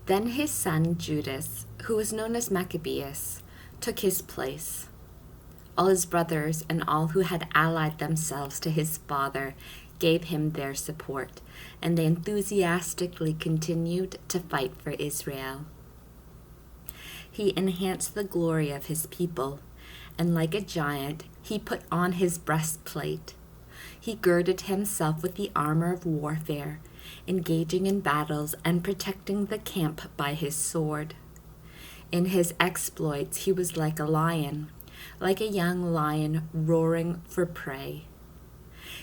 Then his son Judas, who was known as Maccabees, took his place. All his brothers and all who had allied themselves to his father gave him their support, and they enthusiastically continued to fight for Israel. He enhanced the glory of his people, and like a giant, he put on his breastplate. He girded himself with the armor of warfare, engaging in battles and protecting the camp by his sword. In his exploits, he was like a lion, like a young lion roaring for prey.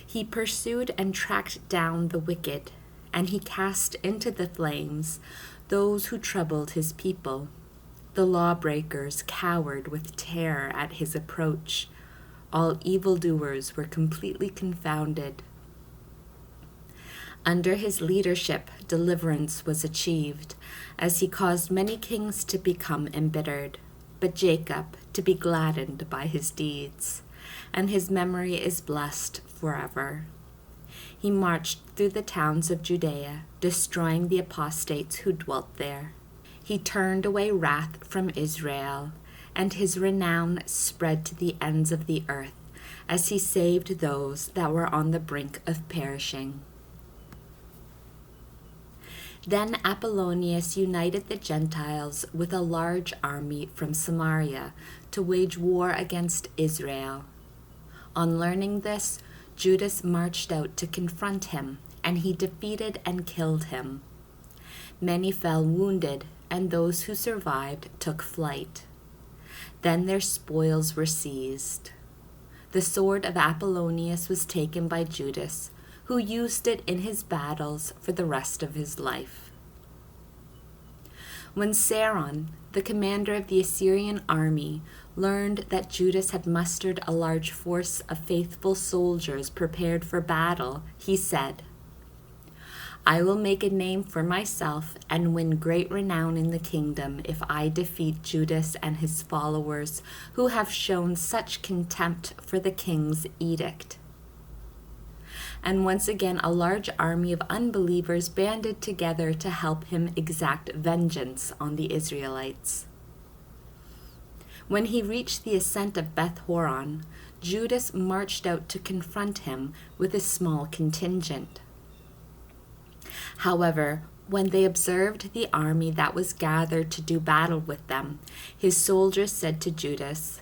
He pursued and tracked down the wicked, and he cast into the flames those who troubled his people. The lawbreakers cowered with terror at his approach. All evildoers were completely confounded. Under his leadership, deliverance was achieved, as he caused many kings to become embittered, but Jacob to be gladdened by his deeds, and his memory is blessed forever. He marched through the towns of Judea, destroying the apostates who dwelt there. He turned away wrath from Israel, and his renown spread to the ends of the earth, as he saved those that were on the brink of perishing. Then Apollonius united the Gentiles with a large army from Samaria to wage war against Israel. On learning this, Judas marched out to confront him, and he defeated and killed him. Many fell wounded, and those who survived took flight. Then their spoils were seized. The sword of Apollonius was taken by Judas, who used it in his battles for the rest of his life. When Saron, the commander of the Assyrian army, learned that Judas had mustered a large force of faithful soldiers prepared for battle, he said, "I will make a name for myself and win great renown in the kingdom if I defeat Judas and his followers, who have shown such contempt for the king's edict." And once again a large army of unbelievers banded together to help him exact vengeance on the Israelites. When he reached the ascent of Beth Horon, Judas marched out to confront him with a small contingent. However, when they observed the army that was gathered to do battle with them, his soldiers said to Judas,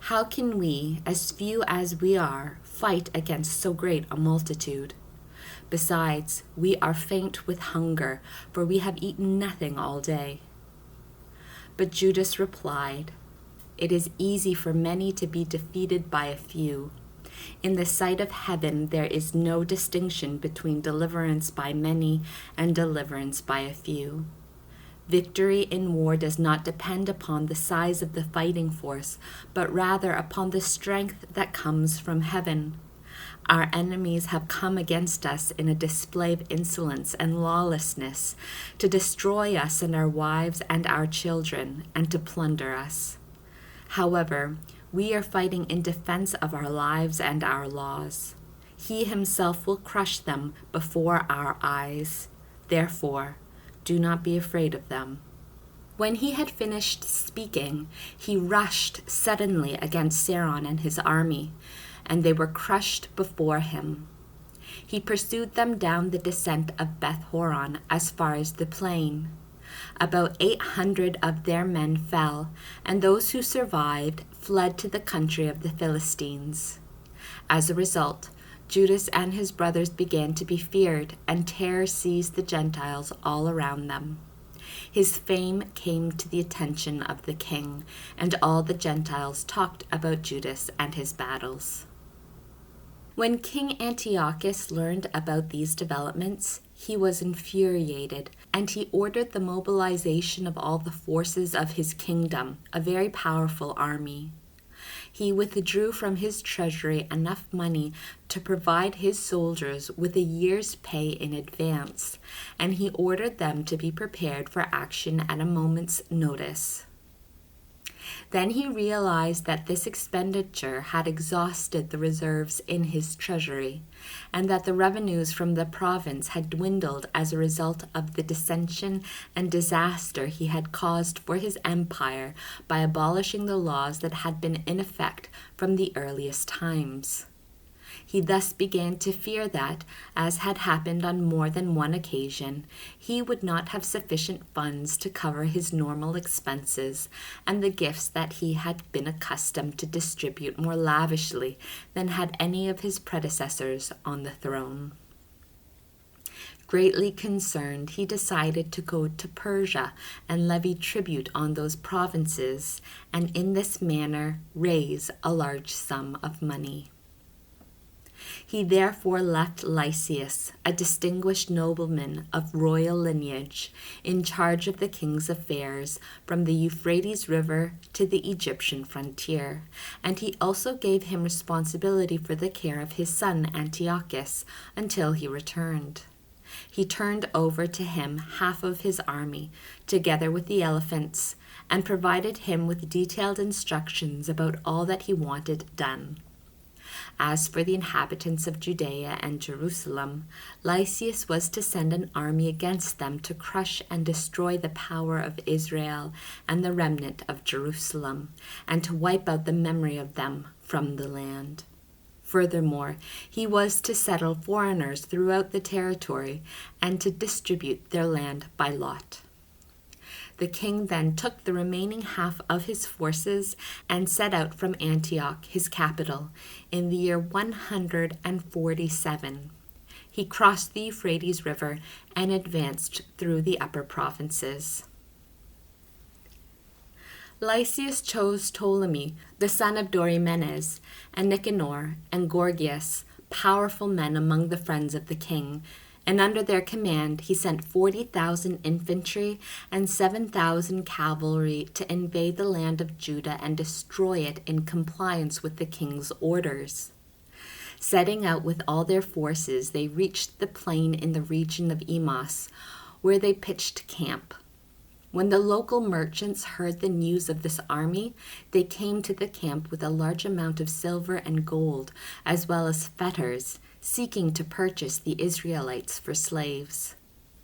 "How can we, as few as we are, fight against so great a multitude? Besides, we are faint with hunger, for we have eaten nothing all day." But Judas replied, "It is easy for many to be defeated by a few. In the sight of heaven, there is no distinction between deliverance by many and deliverance by a few. Victory in war does not depend upon the size of the fighting force, but rather upon the strength that comes from heaven. Our enemies have come against us in a display of insolence and lawlessness, to destroy us and our wives and our children, and to plunder us. However, we are fighting in defense of our lives and our laws. He himself will crush them before our eyes. Therefore, do not be afraid of them." When he had finished speaking, he rushed suddenly against Saron and his army, and they were crushed before him. He pursued them down the descent of Beth Horon as far as the plain. About 800 of their men fell, and those who survived fled to the country of the Philistines. As a result, Judas and his brothers began to be feared, and terror seized the Gentiles all around them. His fame came to the attention of the king, and all the Gentiles talked about Judas and his battles. When King Antiochus learned about these developments, he was infuriated, and he ordered the mobilization of all the forces of his kingdom, a very powerful army. He withdrew from his treasury enough money to provide his soldiers with a year's pay in advance, and he ordered them to be prepared for action at a moment's notice. Then he realized that this expenditure had exhausted the reserves in his treasury, and that the revenues from the province had dwindled as a result of the dissension and disaster he had caused for his empire by abolishing the laws that had been in effect from the earliest times. He thus began to fear that, as had happened on more than one occasion, he would not have sufficient funds to cover his normal expenses and the gifts that he had been accustomed to distribute more lavishly than had any of his predecessors on the throne. Greatly concerned, he decided to go to Persia and levy tribute on those provinces, and in this manner raise a large sum of money. He therefore left Lysias, a distinguished nobleman of royal lineage, in charge of the king's affairs from the Euphrates River to the Egyptian frontier, and he also gave him responsibility for the care of his son Antiochus until he returned. He turned over to him half of his army, together with the elephants, and provided him with detailed instructions about all that he wanted done. As for the inhabitants of Judea and Jerusalem, Lysias was to send an army against them to crush and destroy the power of Israel and the remnant of Jerusalem, and to wipe out the memory of them from the land. Furthermore, he was to settle foreigners throughout the territory and to distribute their land by lot. The king then took the remaining half of his forces and set out from Antioch, his capital, in the year 147. He crossed the Euphrates River and advanced through the upper provinces. Lysias chose Ptolemy, the son of Dorymenes, and Nicanor and Gorgias, powerful men among the friends of the king, and under their command he sent 40,000 infantry and 7,000 cavalry to invade the land of Judah and destroy it in compliance with the king's orders. Setting out with all their forces, they reached the plain in the region of Emas, where they pitched camp. When the local merchants heard the news of this army, they came to the camp with a large amount of silver and gold, as well as fetters, seeking to purchase the Israelites for slaves.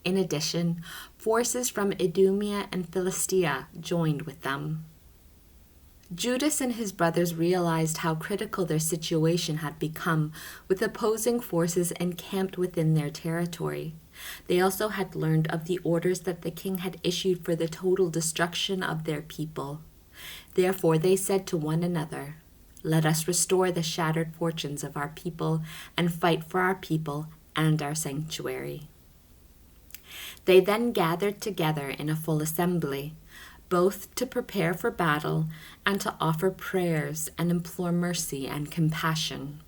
In addition, forces from Idumea and Philistia joined with them. Judas and his brothers realized how critical their situation had become, with opposing forces encamped within their territory. They also had learned of the orders that the king had issued for the total destruction of their people. Therefore they said to one another, "Let us restore the shattered fortunes of our people and fight for our people and our sanctuary." They then gathered together in a full assembly, both to prepare for battle and to offer prayers and implore mercy and compassion.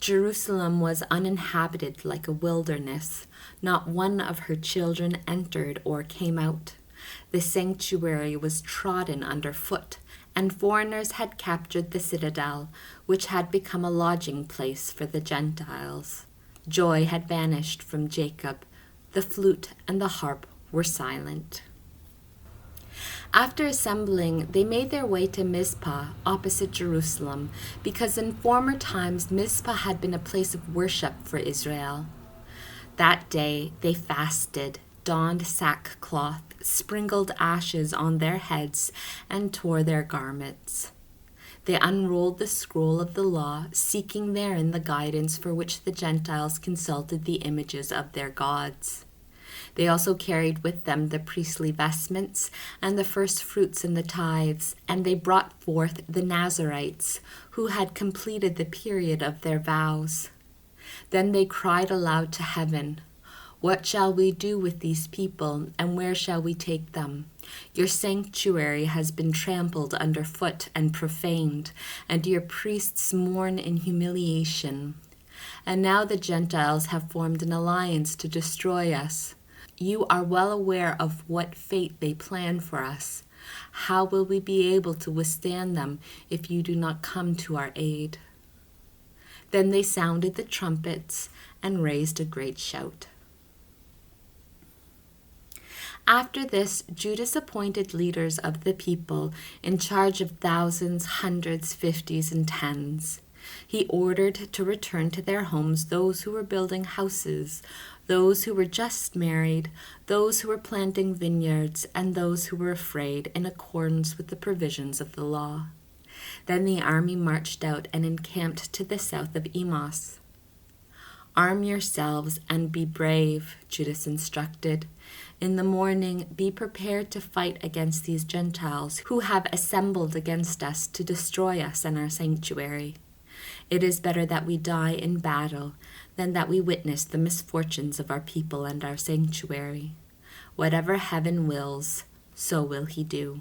Jerusalem was uninhabited like a wilderness. Not one of her children entered or came out. The sanctuary was trodden underfoot, and foreigners had captured the citadel, which had become a lodging place for the Gentiles. Joy had vanished from Jacob. The flute and the harp were silent. After assembling, they made their way to Mizpah, opposite Jerusalem, because in former times Mizpah had been a place of worship for Israel. That day they fasted, donned sackcloth, sprinkled ashes on their heads, and tore their garments. They unrolled the scroll of the law, seeking therein the guidance for which the Gentiles consulted the images of their gods. They also carried with them the priestly vestments and the first fruits and the tithes, and they brought forth the Nazarites, who had completed the period of their vows. Then they cried aloud to heaven, "What shall we do with these people, and where shall we take them? Your sanctuary has been trampled underfoot and profaned, and your priests mourn in humiliation. And now the Gentiles have formed an alliance to destroy us. You are well aware of what fate they plan for us. How will we be able to withstand them if you do not come to our aid?" Then they sounded the trumpets and raised a great shout. After this, Judas appointed leaders of the people in charge of thousands, hundreds, fifties, and tens. He ordered to return to their homes those who were building houses, those who were just married, those who were planting vineyards, and those who were afraid in accordance with the provisions of the law. Then the army marched out and encamped to the south of Emos. "Arm yourselves and be brave," Judas instructed. "In the morning be prepared to fight against these Gentiles who have assembled against us to destroy us and our sanctuary. It is better that we die in battle than that we witness the misfortunes of our people and our sanctuary. Whatever heaven wills, so will he do."